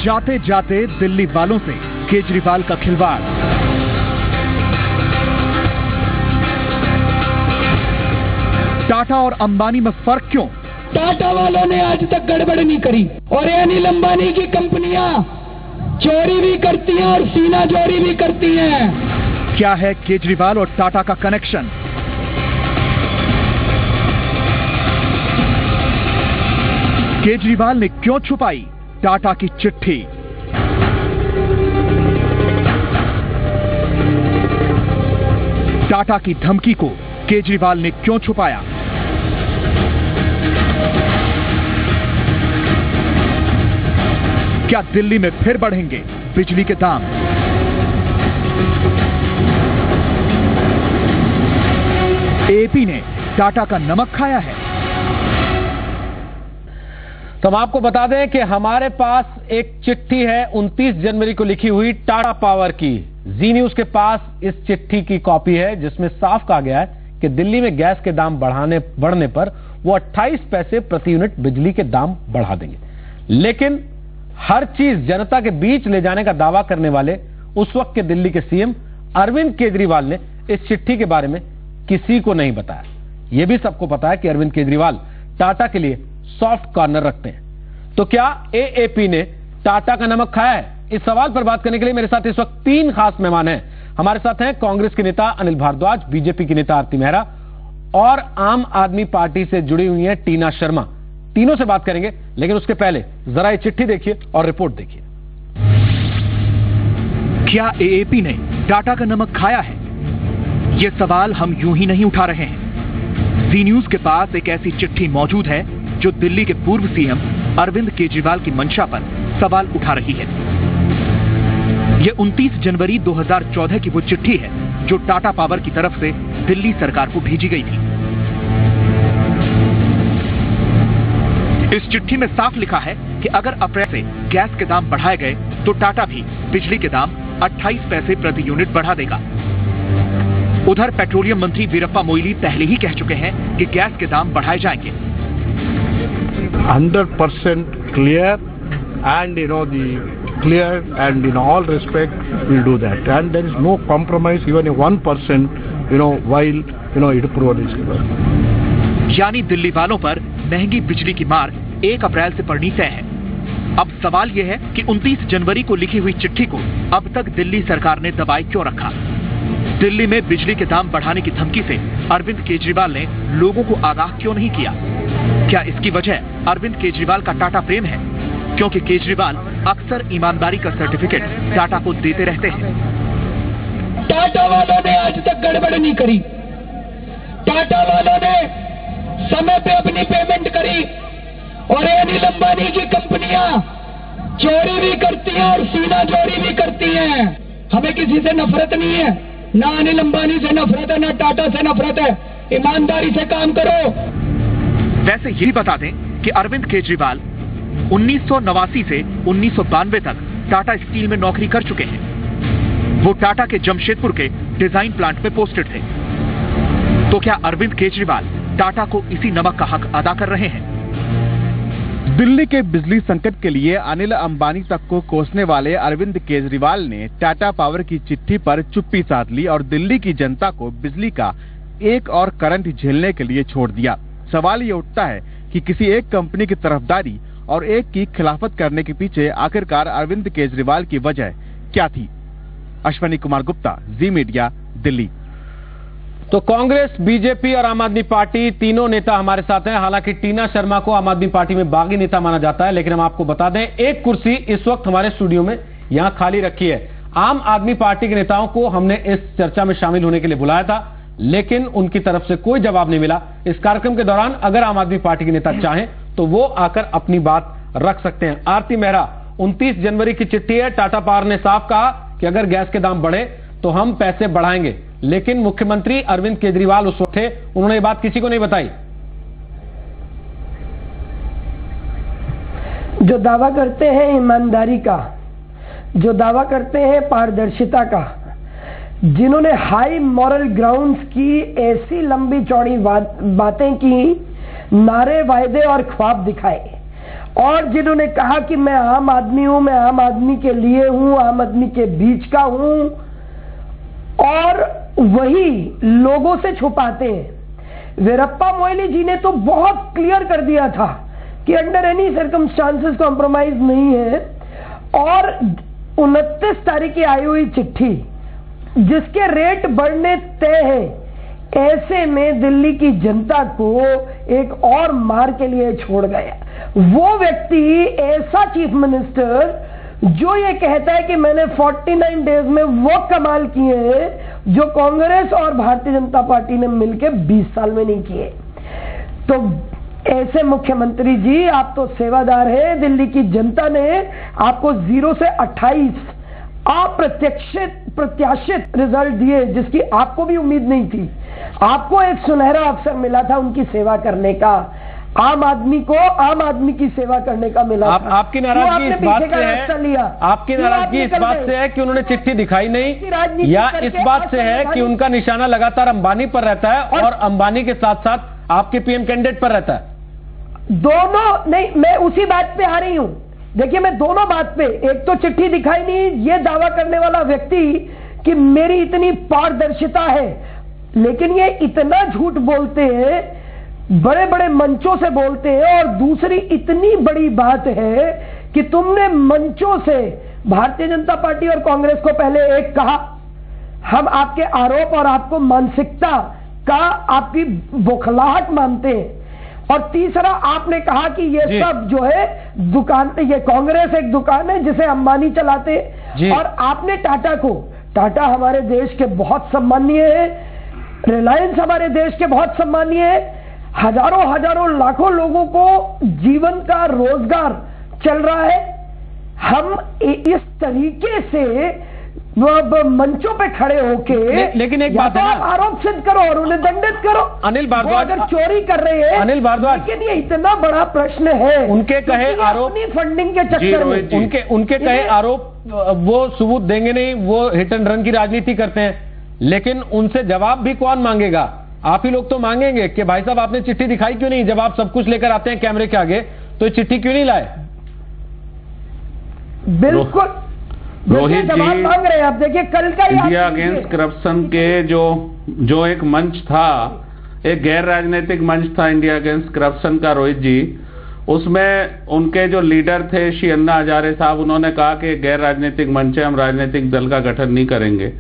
जाते जाते दिल्ली वालों से केजरीवाल का खिलवाड़। टाटा और अंबानी में फर्क क्यों? टाटा वालों ने आज तक गड़बड़ नहीं करी और अनिल अंबानी की कंपनियां चोरी भी करती हैं और सीना चोरी भी करती हैं। क्या है केजरीवाल और टाटा का कनेक्शन? केजरीवाल ने क्यों छुपाई टाटा की चिट्ठी? टाटा की धमकी को केजरीवाल ने क्यों छुपाया? क्या दिल्ली में फिर बढ़ेंगे बिजली के दाम? एपी ने टाटा का नमक खाया है। तो हम आपको बता दें कि हमारे पास एक चिट्ठी है 29 जनवरी को लिखी हुई टाटा पावर की। जी न्यूज के पास इस चिट्ठी की कॉपी है जिसमें साफ कहा गया है कि दिल्ली में गैस के दाम बढ़ने पर वो 28 पैसे प्रति यूनिट बिजली के दाम बढ़ा देंगे। लेकिन हर चीज जनता के बीच ले जाने का दावा करने वाले उस वक्त के दिल्ली के सीएम अरविंद केजरीवाल ने इस चिट्ठी के बारे में किसी को नहीं बताया। यह भी सबको पता है कि अरविंद केजरीवाल टाटा के लिए सॉफ्ट कॉर्नर रखते हैं। तो क्या एएपी ने टाटा का नमक खाया है? इस सवाल पर बात करने के लिए मेरे साथ इस वक्त 3 खास मेहमान हैं। हमारे साथ हैं कांग्रेस के नेता अनिल भारद्वाज, बीजेपी की नेता आरती मेहरा और आम आदमी पार्टी से जुड़ी हुई हैं टीना शर्मा। तीनों से बात करेंगे, लेकिन उसके पहले जरा ये चिट्ठी देखिए और रिपोर्ट देखिए। क्या एएपी ने टाटा का नमक खाया है? ये सवाल हम यूं ही नहीं उठा रहे हैं। जी न्यूज के पास एक ऐसी चिट्ठी मौजूद है जो दिल्ली के पूर्व सीएम अरविंद केजरीवाल की मंशा पर सवाल उठा रही है। यह 29 जनवरी 2014 की वो चिट्ठी है जो टाटा पावर की तरफ से दिल्ली सरकार को भेजी गई थी। इस चिट्ठी में साफ लिखा है कि अगर अप्रैल से गैस के दाम बढ़ाए गए तो टाटा भी बिजली के दाम 28 पैसे प्रति यूनिट बढ़ा देगा। उधर पेट्रोलियम मंत्री वीरप्पा मोइली पहले ही कह चुके हैं कि गैस के दाम बढ़ाए जाएंगे। 100% clear and the clear and in all respect we'll do that, and there is no compromise even a 1% while it approval is given. यानी दिल्ली वालों पर महंगी बिजली की मार 1 अप्रैल से पड़नी तय है। अब सवाल यह है कि 29 जनवरी को लिखी हुई चिट्ठी को अब तक दिल्ली सरकार ने दबाए क्यों रखा? दिल्ली में बिजली के दाम बढ़ाने की धमकी से अरविंद केजरीवाल ने लोगों को आगाह क्यों नहीं किया? क्या इसकी वजह अरविंद केजरीवाल का टाटा प्रेम है? क्योंकि केजरीवाल अक्सर ईमानदारी का सर्टिफिकेट टाटा को देते रहते हैं। टाटा वालों ने आज तक गड़बड़ नहीं करी। टाटा वालों ने समय पे अपनी पेमेंट करी और अनिल अंबानी की कंपनियां चोरी भी करती हैं और सीना चोरी भी करती हैं। हमें किसी से नफरत नहीं है, ना अनिल अंबानी से नफरत है, ना टाटा से नफरत है। ईमानदारी से काम करो। वैसे यही बता दें कि अरविंद केजरीवाल 1989 से 1992 तक टाटा स्टील में नौकरी कर चुके हैं। वो टाटा के जमशेदपुर के डिजाइन प्लांट में पोस्टेड थे। तो क्या अरविंद केजरीवाल टाटा को इसी नमक का हक अदा कर रहे हैं? दिल्ली के बिजली संकट के लिए अनिल अंबानी तक को कोसने वाले अरविंद केजरीवाल ने टाटा पावर की चिट्ठी पर चुप्पी साध ली और दिल्ली की जनता को बिजली का एक और करंट झेलने के लिए छोड़ दिया। सवाल ये उठता है कि किसी एक कंपनी की तरफदारी और एक की खिलाफत करने के पीछे आखिरकार अरविंद केजरीवाल की वजह क्या थी? अश्वनी कुमार गुप्ता, जी मीडिया, दिल्ली। तो कांग्रेस, बीजेपी और आम आदमी पार्टी तीनों नेता हमारे साथ हैं। हालांकि टीना शर्मा को आम आदमी पार्टी में बागी नेता माना जाता है, लेकिन हम आपको बता दें एक कुर्सी इस वक्त हमारे स्टूडियो में यहां खाली रखी है। आम आदमी पार्टी के नेताओं को हमने इस चर्चा में शामिल होने के लिए बुलाया था, लेकिन उनकी तरफ से कोई जवाब नहीं मिला। इस कार्यक्रम के दौरान अगर आम आदमी पार्टी के नेता चाहें तो वो आकर अपनी बात रख सकते हैं। आरती मेहरा, 29 जनवरी की चिट्ठी है। टाटा पावर ने साफ कहा कि अगर गैस के दाम बढ़े तो हम पैसे बढ़ाएंगे, लेकिन मुख्यमंत्री अरविंद केजरीवाल उस वक्त थे, उन्होंने ये बात किसी को नहीं बताई। जो दावा करते हैं ईमानदारी का, जो दावा करते हैं पारदर्शिता का, जिन्होंने हाई मॉरल ग्राउंड्स की ऐसी लंबी चौड़ी बातें की, नारे, वायदे और ख्वाब दिखाए और जिन्होंने कहा कि मैं आम आदमी हूं, मैं आम आदमी के लिए हूं, आम आदमी के बीच का हूं, और वही लोगों से छुपाते हैं। वीरप्पा मोइली जी ने तो बहुत क्लियर कर दिया था कि अंडर एनी सर्कमस्टांसेस कॉम्प्रोमाइज नहीं है, और 29 तारीख की आई हुई चिट्ठी जिसके रेट बढ़ने तय है, ऐसे में दिल्ली की जनता को एक और मार के लिए छोड़ गया। वो व्यक्ति, ऐसा चीफ मिनिस्टर जो ये कहता है कि मैंने 49 डेज में वो कमाल किए हैं जो कांग्रेस और भारतीय जनता पार्टी ने मिलकर 20 साल में नहीं किए। तो ऐसे मुख्यमंत्री जी, आप तो सेवादार हैं। दिल्ली की जनता ने आपको 0 से 28 अप्रत्याशित रिजल्ट दिए, जिसकी आपको भी उम्मीद नहीं थी। आपको एक सुनहरा अवसर मिला था उनकी सेवा करने का, आम आदमी को आम आदमी की सेवा करने का मिला था। आपकी नाराजगी इस बात से है, आपकी नाराजगी इस बात से है कि उन्होंने चिट्ठी दिखाई नहीं, या इस बात से है कि उनका निशाना लगातार अंबानी पर रहता है और अंबानी के साथ साथ आपके पीएम कैंडिडेट पर रहता है? दोनों नहीं, मैं उसी बात पे आ रही हूं। देखिए, मैं दोनों बात पे, एक तो चिट्ठी दिखाई नहीं, ये दावा करने वाला व्यक्ति कि मेरी इतनी पारदर्शिता है, लेकिन ये इतना झूठ बोलते हैं, बड़े बड़े मंचों से बोलते हैं। और दूसरी इतनी बड़ी बात है कि तुमने मंचों से भारतीय जनता पार्टी और कांग्रेस को पहले एक कहा, हम आपके आरोप और आपको मानसिकता का आपकी बौखलाहट मानते हैं, और तीसरा आपने कहा कि ये सब जो है दुकान, ये कांग्रेस एक दुकान है जिसे अंबानी चलाते हैं। और आपने टाटा हमारे देश के बहुत सम्मानीय है, रिलायंस हमारे देश के बहुत सम्मानीय है, हजारों लाखों लोगों को जीवन का रोजगार चल रहा है। हम इस तरीके से मंचों पे खड़े होके, लेकिन एक बात है ना, आरोप सिद्ध करो और उन्हें दंडित करो। अनिल भारद्वाज अगर चोरी कर रहे हैं, अनिल भारद्वाज, लेकिन ये इतना बड़ा प्रश्न है, उनके कहे आरोप, अपनी फंडिंग के चक्कर में उनके कहे आरोप वो सबूत देंगे नहीं, वो हिट एंड रन की राजनीति करते हैं, लेकिन उनसे जवाब भी कौन मांगेगा? आप ही लोग तो मांगेंगे कि भाई साहब आपने चिट्ठी दिखाई क्यों नहीं? जब आप सब कुछ लेकर आते हैं कैमरे के आगे, तो चिट्ठी क्यों नहीं लाए? बिल्कुल रोहित जी, मांग रहे हैं आप। देखिए, कल का इंडिया अगेंस्ट करप्शन के जो एक मंच था, एक गैर राजनीतिक मंच था इंडिया अगेंस्ट करप्शन का, रोहित जी, उसमें उनके जो लीडर थे श्री अन्ना हजारे साहब, उन्होंने कहा कि गैर राजनीतिक मंच है, हम राजनीतिक दल का गठन नहीं करेंगे।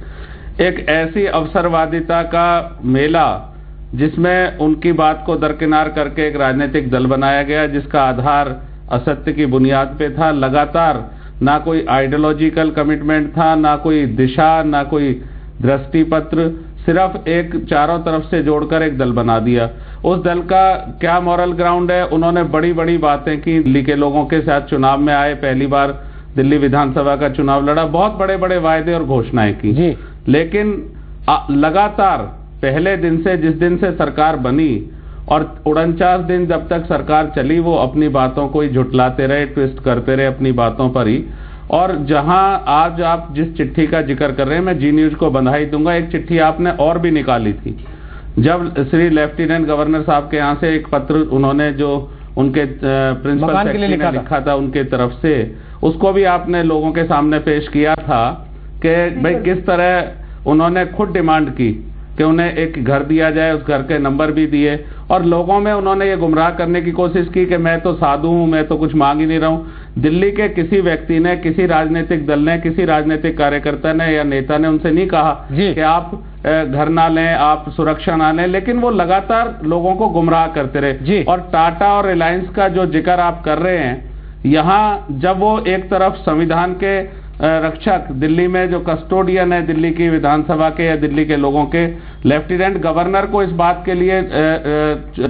एक ऐसी अवसरवादिता का मेला जिसमें उनकी बात को दरकिनार करके एक राजनीतिक दल बनाया गया, जिसका आधार असत्य की बुनियाद पे था। लगातार ना कोई आइडियोलॉजिकल कमिटमेंट था, ना कोई दिशा, ना कोई दृष्टि पत्र, सिर्फ एक चारों तरफ से जोड़कर एक दल बना दिया। उस दल का क्या मॉरल ग्राउंड है? उन्होंने बड़ी बड़ी बातें की, दिल्ली के लोगों के साथ चुनाव में आए, पहली बार दिल्ली विधानसभा का चुनाव लड़ा, बहुत बड़े बड़े वायदे और घोषणाएं की, लेकिन लगातार पहले दिन से, जिस दिन से सरकार बनी और 49 दिन जब तक सरकार चली, वो अपनी बातों को ही झुटलाते रहे, ट्विस्ट करते रहे अपनी बातों पर ही। और जहां आज आप जिस चिट्ठी का जिक्र कर रहे हैं, मैं जी न्यूज को बधाई दूंगा, एक चिट्ठी आपने और भी निकाली थी, जब श्री लेफ्टिनेंट गवर्नर साहब के यहाँ से एक पत्र उन्होंने जो उनके प्रिंसिपल सेक्रेटरी ने लिखा था उनके तरफ से, उसको भी आपने लोगों के सामने पेश किया था कि भाई किस तरह उन्होंने खुद डिमांड की कि उन्हें एक घर दिया जाए, उस घर के नंबर भी दिए, और लोगों में उन्होंने ये गुमराह करने की कोशिश की कि मैं तो साधु हूं, मैं तो कुछ मांग ही नहीं रहा हूं। दिल्ली के किसी व्यक्ति ने, किसी राजनीतिक दल ने, किसी राजनीतिक कार्यकर्ता ने या नेता ने उनसे नहीं कहा कि आप घर ना लें, आप सुरक्षा ना लें, लेकिन वो लगातार लोगों को गुमराह करते रहे। और टाटा और रिलायंस का जो जिक्र आप कर रहे हैं, यहाँ जब वो एक तरफ संविधान के रक्षक, दिल्ली में जो कस्टोडियन है दिल्ली की विधानसभा के या दिल्ली के लोगों के, लेफ्टिनेंट गवर्नर को इस बात के लिए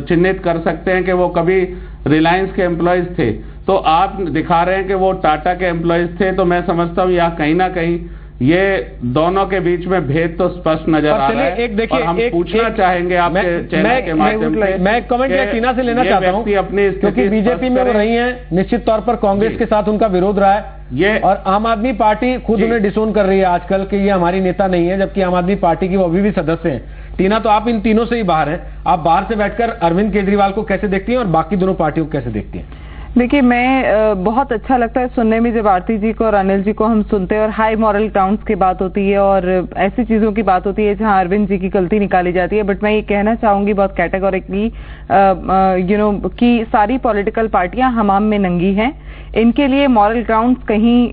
चिन्हित कर सकते हैं कि वो कभी रिलायंस के एम्प्लॉयज थे, तो आप दिखा रहे हैं कि वो टाटा के एम्प्लॉयज थे। तो मैं समझता हूँ यहाँ कहीं ना कहीं ये दोनों के बीच में भेद तो स्पष्ट नजर आ रहा है। और हम पूछना चाहेंगे आपके चैनल के माध्यम से, मैं कमेंट टीना से लेना चाहता हूं, क्योंकि बीजेपी में वो रही हैं, निश्चित तौर पर कांग्रेस के साथ उनका विरोध रहा है, ये और आम आदमी पार्टी खुद उन्हें डिसोन कर रही है आजकल कि ये हमारी नेता नहीं है, जबकि आम आदमी पार्टी की वो अभी भी सदस्य हैं। टीना, तो आप इन तीनों से ही बाहर हैं, आप बाहर से बैठकर अरविंद केजरीवाल को कैसे देखती हैं और बाकी दोनों पार्टियों को कैसे देखती हैं? देखिए, मैं बहुत अच्छा लगता है सुनने में जब आरती जी को और अनिल जी को हम सुनते हैं और हाई मॉरल ग्राउंड्स की बात होती है और ऐसी चीजों की बात होती है जहां अरविंद जी की गलती निकाली जाती है। बट मैं ये कहना चाहूंगी बहुत कैटेगोरिकली कि सारी पॉलिटिकल पार्टियां हमाम में नंगी हैं। इनके लिए मॉरल ग्राउंड्स कहीं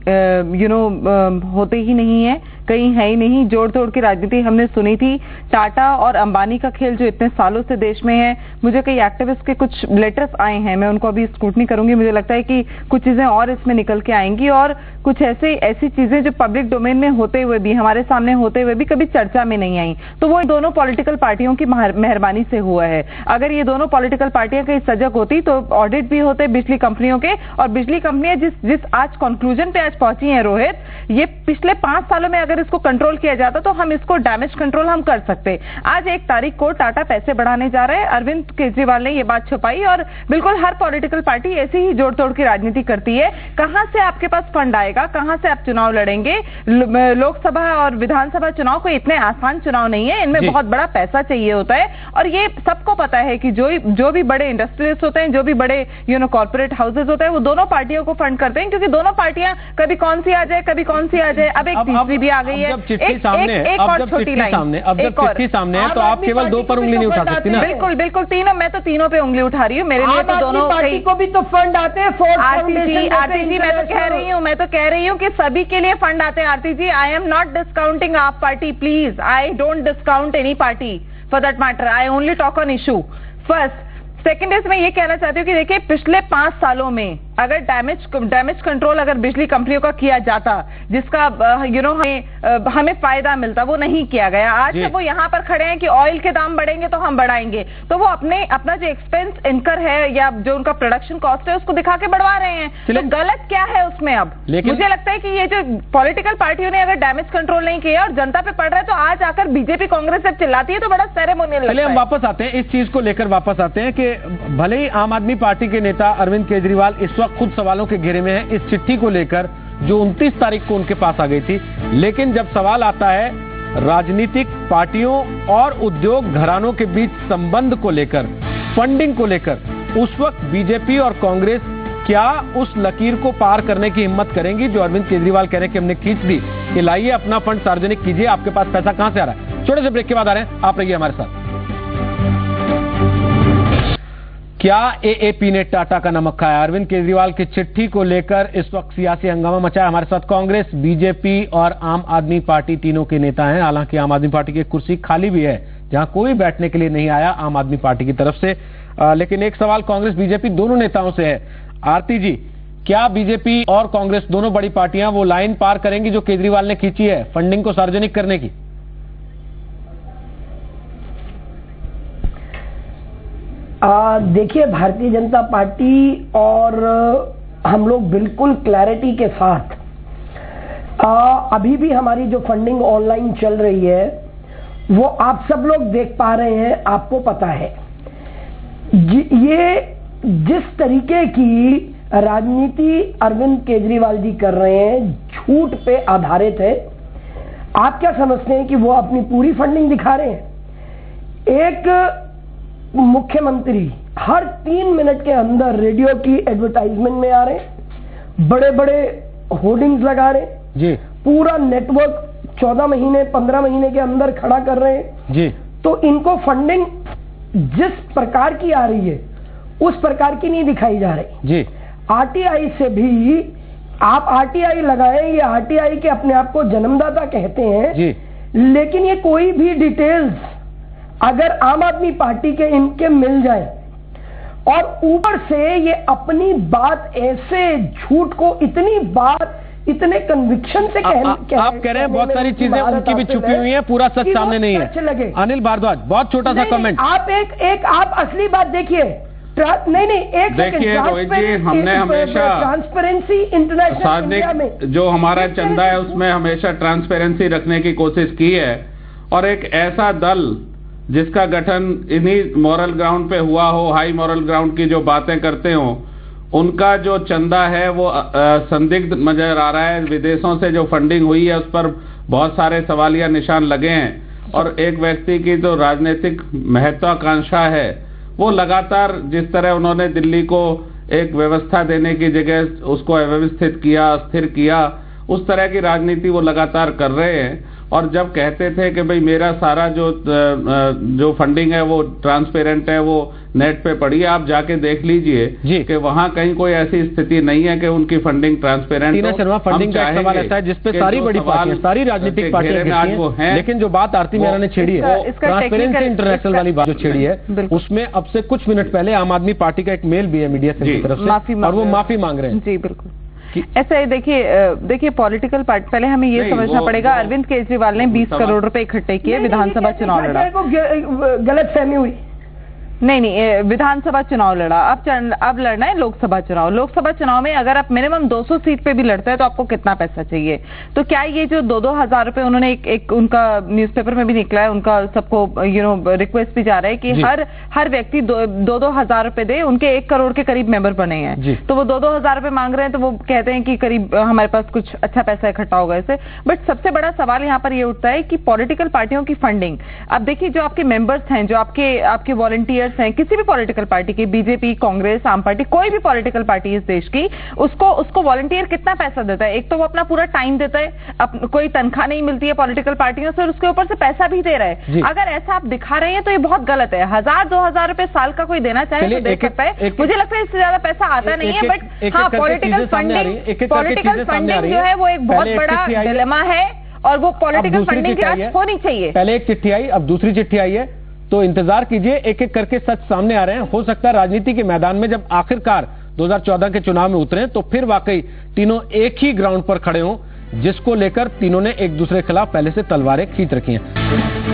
होते ही नहीं है, कहीं है ही नहीं। जोड़ तोड़ की राजनीति हमने सुनी थी। टाटा और अंबानी का खेल जो इतने सालों से देश में है, मुझे कई एक्टिविस्ट के कुछ लेटर्स आए हैं, मैं उनको अभी स्क्रूटनी करूंगी। मुझे लगता है कि कुछ चीजें और इसमें निकल के आएंगी और कुछ ऐसी चीजें जो पब्लिक डोमेन में होते हुए भी, हमारे सामने होते हुए भी कभी चर्चा में नहीं आई। तो वो दोनों पॉलिटिकल पार्टियों की मेहरबानी से हुआ है। अगर ये दोनों पॉलिटिकल पार्टियां कहीं सजग होती तो ऑडिट भी होते बिजली कंपनियों के, और बिजली कंपनियां जिस आज कंक्लूजन पे आज पहुंची हैं रोहित, ये पिछले 5 सालों में अगर इसको कंट्रोल किया जाता तो हम इसको डैमेज कंट्रोल हम कर सकते। आज 1 तारीख को टाटा पैसे बढ़ाने जा रहे हैं, अरविंद केजरीवाल ने ये बात छुपाई और बिल्कुल हर पॉलिटिकल पार्टी ऐसी ही जोड़ तोड़ की राजनीति करती है। कहां से आपके पास फंड आएगा, कहां से आप चुनाव लड़ेंगे? लोकसभा और विधानसभा चुनाव कोई इतने आसान चुनाव नहीं है, इनमें बहुत बड़ा पैसा चाहिए होता है और ये सबको पता है कि जो भी बड़े इंडस्ट्रियलिस्ट होते हैं, जो भी बड़े कॉर्पोरेट हाउसेज होते हैं, वो दोनों पार्टियों को फंड करते हैं, क्योंकि दोनों पार्टियां कभी कौन सी आ जाए, कभी कौन सी आ जाए। अब एक तीसरी भी आ गई है। अब जब चिट्ठी सामने है तो आप केवल 2 पर उंगली नहीं उठा सकती ना। बिल्कुल बिल्कुल, तीनों, मैं तो तीनों पे उंगली उठा रही हूँ। मेरे लिए तो दोनों पार्टी को भी तो फंड आते हैं। आरती जी मैं तो कह रही हूँ कि सभी के लिए फंड आते हैं। आरती जी, आई एम नॉट डिस्काउंटिंग आप party, please, I don't discount any party for that matter, I only talk on issue first. Second is, मैं ये कहना चाहती हूँ कि देखिए, पिछले 5 सालों में अगर डैमेज कंट्रोल अगर बिजली कंपनियों का किया जाता, जिसका हमें फायदा मिलता, वो नहीं किया गया। आज जब वो यहाँ पर खड़े हैं कि ऑयल के दाम बढ़ेंगे तो हम बढ़ाएंगे, तो वो अपना जो एक्सपेंस इनकर है या जो उनका प्रोडक्शन कॉस्ट है उसको दिखा के बढ़वा रहे हैं। तो गलत क्या है उसमें? अब मुझे लगता है कि ये जो पॉलिटिकल पार्टियों ने अगर डैमेज कंट्रोल नहीं किया और जनता पे पड़ रहा है, तो आज आकर बीजेपी कांग्रेस जब चिल्लाती है तो बड़ा सेरेमोनियल लगता है। हम वापस आते हैं, इस चीज को लेकर वापस आते हैं कि भले ही आम आदमी पार्टी के नेता अरविंद केजरीवाल इस वक्त खुद सवालों के घेरे में है इस चिट्ठी को लेकर जो 29 तारीख को उनके पास आ गई थी, लेकिन जब सवाल आता है राजनीतिक पार्टियों और उद्योग घरानों के बीच संबंध को लेकर, फंडिंग को लेकर, उस वक्त बीजेपी और कांग्रेस क्या उस लकीर को पार करने की हिम्मत करेंगी जो अरविंद केजरीवाल कह रहे हैं कि हमने खींच दी, कि लाइए अपना फंड सार्वजनिक कीजिए, आपके पास पैसा कहां से आ रहा है? छोटे से ब्रेक के बाद आ रहे हैं, आप रहिए हमारे साथ। क्या एएपी ने टाटा का नमक खाया? अरविंद केजरीवाल की चिट्ठी को लेकर इस वक्त सियासी हंगामा मचाया। हमारे साथ कांग्रेस, बीजेपी और आम आदमी पार्टी तीनों के नेता हैं। हालांकि आम आदमी पार्टी की कुर्सी खाली भी है जहां कोई बैठने के लिए नहीं आया आम आदमी पार्टी की तरफ से। लेकिन एक सवाल कांग्रेस बीजेपी दोनों नेताओं से है। आरती जी, क्या बीजेपी और कांग्रेस दोनों बड़ी पार्टियां वो लाइन पार करेंगी जो केजरीवाल ने खींची है फंडिंग को सार्वजनिक करने की? देखिए, भारतीय जनता पार्टी और हम लोग बिल्कुल क्लैरिटी के साथ अभी भी हमारी जो फंडिंग ऑनलाइन चल रही है वो आप सब लोग देख पा रहे हैं, आपको पता है। ये जिस तरीके की राजनीति अरविंद केजरीवाल जी कर रहे हैं, झूठ पे आधारित है। आप क्या समझते हैं कि वो अपनी पूरी फंडिंग दिखा रहे हैं? एक मुख्यमंत्री हर 3 मिनट के अंदर रेडियो की एडवर्टाइजमेंट में आ रहे हैं, बड़े बड़े होर्डिंग्स लगा रहे हैं जी, पूरा नेटवर्क 14 महीने 15 महीने के अंदर खड़ा कर रहे हैं जी। तो इनको फंडिंग जिस प्रकार की आ रही है उस प्रकार की नहीं दिखाई जा रही जी। आरटीआई से भी आप आरटीआई लगाएं, ये आरटीआई के अपने आप को जन्मदाता कहते हैं जी, लेकिन ये कोई भी डिटेल्स अगर आम आदमी पार्टी के इनके मिल जाए और ऊपर से ये अपनी बात ऐसे झूठ को इतनी बार इतने कन्विक्शन से आप कह रहे हैं बहुत सारी चीजें उनकी भी छुपी हुई हैं, पूरा सच सामने नहीं है। अनिल भारद्वाज, बहुत छोटा सा कमेंट। आप आप असली बात देखिए। नहीं, एक देखिए रोहित जी, हमने हमेशा ट्रांसपेरेंसी इंटरनेशनल जो हमारा चंदा है उसमें हमेशा ट्रांसपेरेंसी रखने की कोशिश की है, और एक ऐसा दल जिसका गठन इन्हीं मॉरल ग्राउंड पे हुआ हो, हाई मॉरल ग्राउंड की जो बातें करते हो, उनका जो चंदा है वो संदिग्ध नजर आ रहा है। विदेशों से जो फंडिंग हुई है उस पर बहुत सारे सवालिया निशान लगे हैं, और एक व्यक्ति की जो राजनीतिक महत्वाकांक्षा है वो लगातार जिस तरह उन्होंने दिल्ली को एक व्यवस्था देने की जगह उसको अव्यवस्थित किया, अस्थिर किया, उस तरह की राजनीति वो लगातार कर रहे हैं। और जब कहते थे कि भाई मेरा सारा जो फंडिंग है वो ट्रांसपेरेंट है, वो नेट पे पड़ी है, आप जाके देख लीजिए कि वहां कहीं कोई ऐसी स्थिति नहीं है कि उनकी फंडिंग ट्रांसपेरेंट हो। टीना शर्मा, फंडिंग का एक सवाल ऐसा है जिसपे सारी बड़ी पार्टियां, सारी राजनीतिक पार्टियां हैं, लेकिन जो बात आरती मेहरा ने छेड़ी है, ट्रांसपेरेंसी इंटरनेशनल वाली बात जो छेड़ी है, उसमें अब से कुछ मिनट पहले आम आदमी पार्टी का एक मेल भी है मीडिया सेल की तरफ से, और वो माफी मांग रहे हैं। जी बिल्कुल ऐसा है। देखिए पॉलिटिकल पार्टी, पहले हमें ये समझना पड़ेगा, अरविंद केजरीवाल ने 20 करोड़ रुपए इकट्ठे किए, विधानसभा चुनाव लड़ा। गलत फहमी हुई। नहीं, विधानसभा चुनाव लड़ा, अब लड़ना है लोकसभा चुनाव। लोकसभा चुनाव में अगर आप मिनिमम 200 सीट पे भी लड़ते हैं तो आपको कितना पैसा चाहिए? तो क्या ये जो 2-2 हजार रुपए उन्होंने एक उनका न्यूज़पेपर में भी निकला है, उनका सबको रिक्वेस्ट भी जा रहा है कि हर व्यक्ति 2-2 हजार रुपए दे, उनके 1 करोड़ के करीब मेंबर बने हैं, तो वो 2-2 हजार रुपए मांग रहे हैं, तो वो कहते हैं कि करीब हमारे पास कुछ अच्छा पैसा इकट्ठा होगा इससे। बट सबसे बड़ा सवाल यहाँ पर ये उठता है कि पॉलिटिकल पार्टियों की फंडिंग, अब देखिए जो आपके मेंबर्स हैं, जो आपके वॉलंटियर्स हैं, किसी भी पॉलिटिकल पार्टी की, बीजेपी, कांग्रेस, आम पार्टी, कोई भी पॉलिटिकल पार्टी इस देश की, उसको वॉलंटियर कितना पैसा देता है? एक तो वो अपना पूरा टाइम देता है, कोई तनख्वाह नहीं मिलती है पॉलिटिकल पार्टियों से, और उसके ऊपर से पैसा भी दे रहा है। अगर ऐसा आप दिखा रहे हैं तो ये बहुत गलत है। 1000-2000 रुपए साल का कोई देना चाहे तो दे सकता है, मुझे लगता है इससे ज्यादा पैसा आता नहीं है। बट हाँ, पॉलिटिकल फंडिंग जो है वो एक बहुत बड़ा डिलेमा है, और वो पॉलिटिकल फंडिंग की जांच होनी चाहिए। पहले एक चिट्ठी आई, अब दूसरी चिट्ठी आई है, तो इंतजार कीजिए, एक एक करके सच सामने आ रहे हैं। हो सकता है राजनीति के मैदान में जब आखिरकार 2014 के चुनाव में उतरे तो फिर वाकई तीनों एक ही ग्राउंड पर खड़े हों, जिसको लेकर तीनों ने एक दूसरे के खिलाफ पहले से तलवारें खींच रखी हैं।